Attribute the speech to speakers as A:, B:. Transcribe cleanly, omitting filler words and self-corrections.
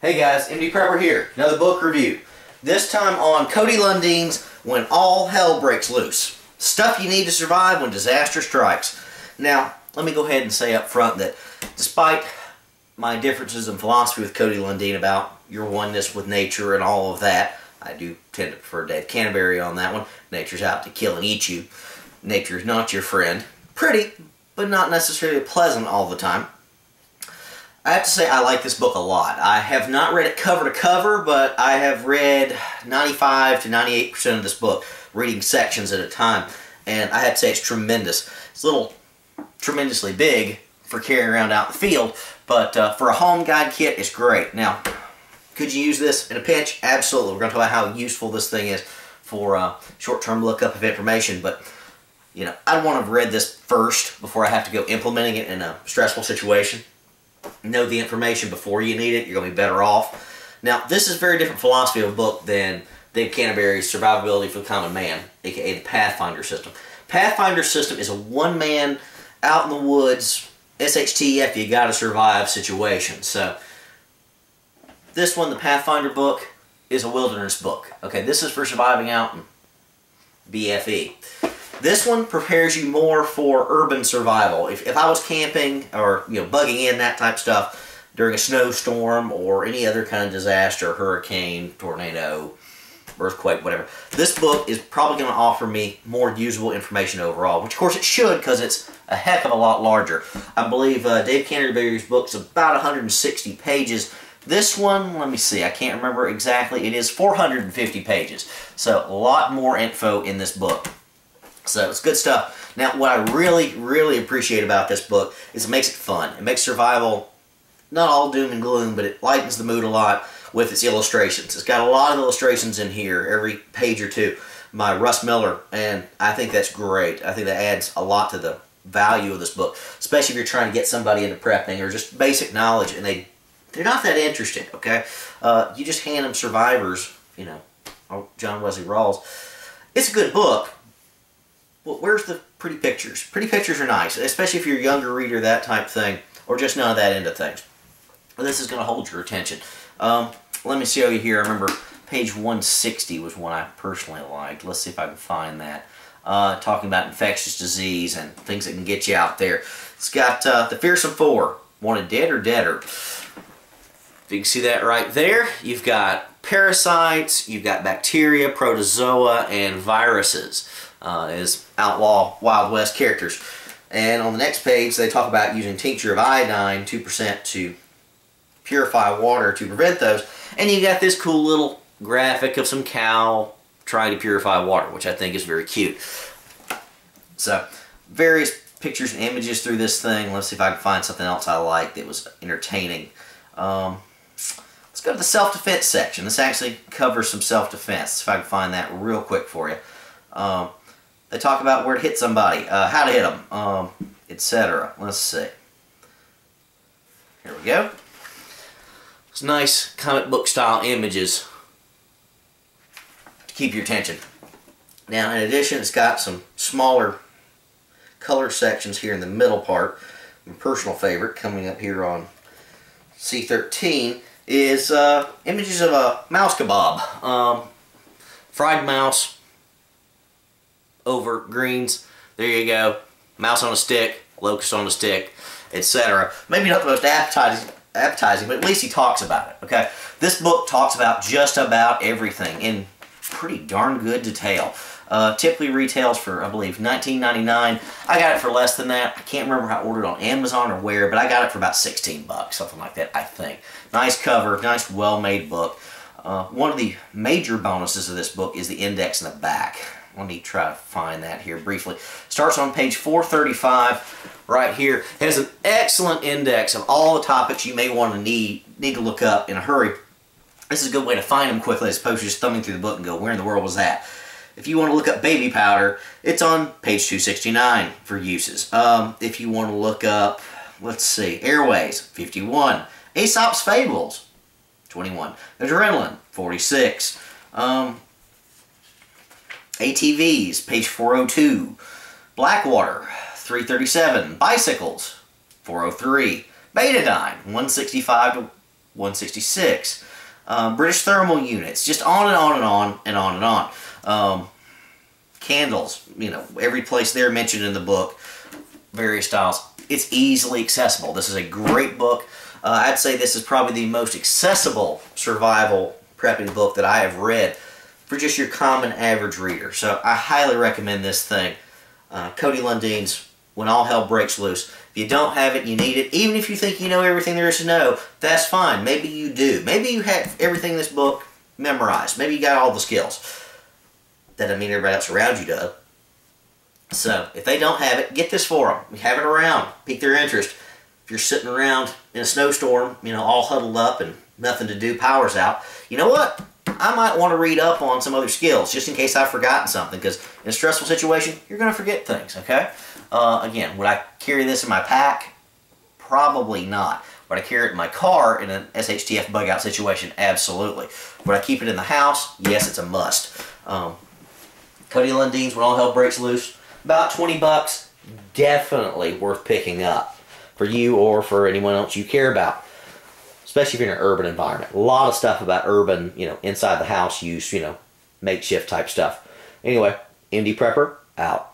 A: Hey guys, MD Prepper here. Another book review. This time on Cody Lundin's When All Hell Breaks Loose. Stuff you need to survive when disaster strikes. Now, let me go ahead and say up front that despite my differences in philosophy with Cody Lundin about your oneness with nature and all of that, I do tend to prefer Dave Canterbury on that one. Nature's out to kill and eat you. Nature's not your friend. Pretty, but not necessarily pleasant all the time. I have to say I like this book a lot. I have not read it cover to cover, but I have read 95 to 98% of this book, reading sections at a time, and I have to say it's tremendous. It's a little tremendously big for carrying around out in the field, but for a home guide kit, it's great. Now, could you use this in a pinch? Absolutely. We're going to talk about how useful this thing is for short-term lookup of information, but you know, I want to have read this first before I have to go implementing it in a stressful situation. Know the information before you need it, you're going to be better off. Now, this is a very different philosophy of a book than Dave Canterbury's Survivability for the Common Man, aka the Pathfinder system. Pathfinder system is a one-man, out in the woods, SHTF, you gotta survive situation. So, this one, the Pathfinder book, is a wilderness book. Okay, this is for surviving out in BFE. This one prepares you more for urban survival. If I was camping or bugging in, that type of stuff during a snowstorm or any other kind of disaster, hurricane, tornado, earthquake, whatever, this book is probably going to offer me more usable information overall, which of course it should because it's a heck of a lot larger. I believe Dave Canterbury's book is about 160 pages. This one, let me see, I can't remember exactly, it is 450 pages. So a lot more info in this book. So it's good stuff. Now, what I really, really appreciate about this book is it makes it fun. It makes survival not all doom and gloom, but it lightens the mood a lot with its illustrations. It's got a lot of illustrations in here, every page or two, by Russ Miller, and I think that's great. I think that adds a lot to the value of this book, especially if you're trying to get somebody into prepping or just basic knowledge, and they're not that interested, okay? You just hand them Survivors, or John Wesley Rawls. It's a good book. Well, where's the pretty pictures? Pretty pictures are nice, especially if you're a younger reader, that type of thing, or just not that into things. Well, this is going to hold your attention. Let me show you here. I remember page 160 was one I personally liked. Let's see if I can find that. Talking about infectious disease and things that can get you out there. It's got the Fearsome Four. Wanted dead or deader. If you can see that right there, you've got parasites, you've got bacteria, protozoa, and viruses. As outlaw Wild West characters. And on the next page they talk about using tincture of iodine, 2%, to purify water to prevent those. And you got this cool little graphic of some cow trying to purify water, which I think is very cute. So, various pictures and images through this thing. Let's see if I can find something else I like that was entertaining. Let's go to the self-defense section. This actually covers some self-defense. If I can find that real quick for you. They talk about where to hit somebody, how to hit them, etc. Let's see. Here we go. It's nice comic book style images to keep your attention. Now, in addition, it's got some smaller color sections here in the middle part. My personal favorite, coming up here on C13, is images of a mouse kebab. Fried mouse over greens. There you go. Mouse on a stick, locust on a stick, etc. Maybe not the most appetizing, but at least he talks about it, okay? This book talks about just about everything in pretty darn good detail. Typically retails for, I believe, $19.99. I got it for less than that. I can't remember how I ordered on Amazon or where, but I got it for about 16 bucks, something like that, I think. Nice cover, nice well-made book. One of the major bonuses of this book is the index in the back. Let me try to find that here briefly. Starts on page 435 right here. It has an excellent index of all the topics you may want to need to look up in a hurry. This is a good way to find them quickly as opposed to just thumbing through the book and go, where in the world was that? If you want to look up baby powder, it's on page 269 for uses. If you want to look up, let's see, airways, 51. Aesop's Fables, 21. Adrenaline, 46. ATVs, page 402. Blackwater, 337. Bicycles, 403. Betadine, 165 to 166. British thermal units, just on and on and on and on and on. Candles, you know, every place they're mentioned in the book, various styles. It's easily accessible. This is a great book. I'd say this is probably the most accessible survival prepping book that I have read for just your common average reader. So I highly recommend this thing. Cody Lundin's When All Hell Breaks Loose. If you don't have it, you need it. Even if you think you know everything there is to know, that's fine. Maybe you do. Maybe you have everything in this book memorized. Maybe you got all the skills. That doesn't mean everybody else around you does. So, if they don't have it, get this for them. Have it around. Pique their interest. If you're sitting around in a snowstorm, you know, all huddled up and nothing to do, power's out, you know what? I might want to read up on some other skills, just in case I've forgotten something, because in a stressful situation, you're going to forget things, okay? Again, would I carry this in my pack? Probably not. Would I carry it in my car in an SHTF bug-out situation? Absolutely. Would I keep it in the house? Yes, it's a must. Cody Lundin's When All Hell Breaks Loose, about 20 bucks, definitely worth picking up for you or for anyone else you care about, especially if you're in an urban environment. A lot of stuff about urban, you know, inside the house use, you know, makeshift type stuff. Anyway, MD Prepper, out.